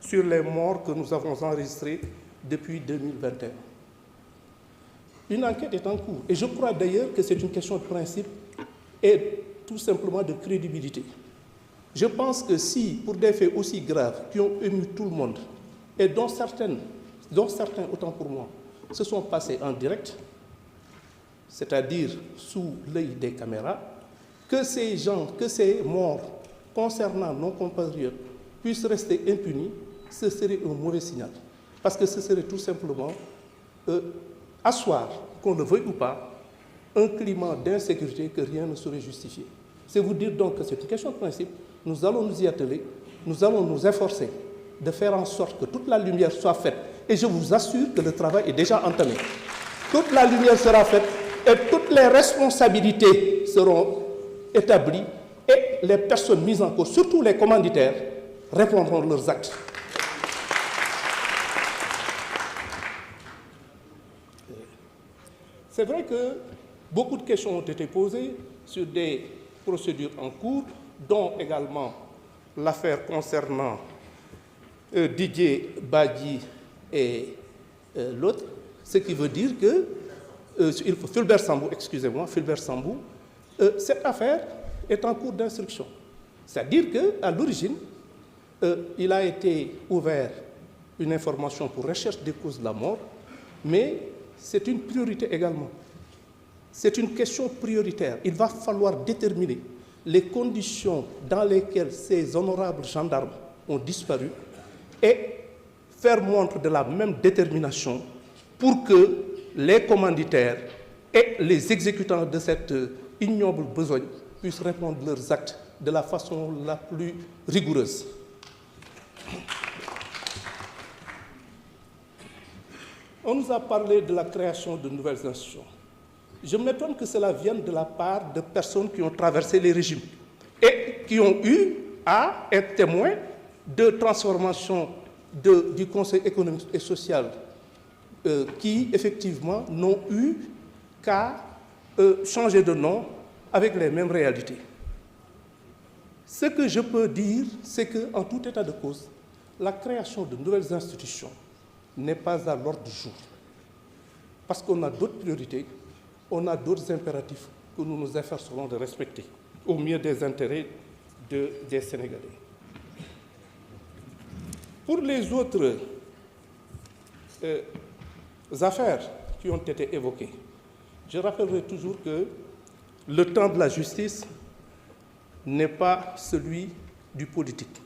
sur les morts que nous avons enregistrés depuis 2021. Une enquête est en cours. Et je crois d'ailleurs que c'est une question de principe et tout simplement de crédibilité. Je pense que si, pour des faits aussi graves qui ont ému tout le monde, et dont certains, autant pour moi, se sont passés en direct, c'est-à-dire sous l'œil des caméras, que ces gens, que ces morts concernant nos compatriotes puissent rester impunis, ce serait un mauvais signal. Parce que ce serait tout simplement asseoir, qu'on le veuille ou pas, un climat d'insécurité que rien ne saurait justifier. C'est vous dire donc que c'est une question de principe. Nous allons nous y atteler, nous allons nous efforcer de faire en sorte que toute la lumière soit faite. Et je vous assure que le travail est déjà entamé. Toute la lumière sera faite et toutes les responsabilités seront établies et les personnes mises en cause, surtout les commanditaires, répondront de leurs actes. C'est vrai que beaucoup de questions ont été posées sur des procédures en cours, dont également l'affaire concernant Didier Badji et l'autre, ce qui veut dire que, Fulbert Sambou, excusez-moi, Fulbert Sambou, cette affaire est en cours d'instruction. C'est-à-dire qu'à l'origine, il a été ouvert une information pour recherche des causes de la mort, mais c'est une priorité également. C'est une question prioritaire. Il va falloir déterminer les conditions dans lesquelles ces honorables gendarmes ont disparu et faire montre de la même détermination pour que les commanditaires et les exécutants de cette ignoble besogne puissent répondre de leurs actes de la façon la plus rigoureuse. On nous a parlé de la création de nouvelles institutions. Je m'étonne que cela vienne de la part de personnes qui ont traversé les régimes et qui ont eu à être témoins de transformation du Conseil économique et social qui, effectivement, n'ont eu qu'à changer de nom avec les mêmes réalités. Ce que je peux dire, c'est qu'en tout état de cause, la création de nouvelles institutions n'est pas à l'ordre du jour. Parce qu'on a d'autres priorités, on a d'autres impératifs que nous nous efforcerons de respecter au mieux des intérêts des Sénégalais. Pour les autres affaires qui ont été évoquées, je rappellerai toujours que le temps de la justice n'est pas celui du politique.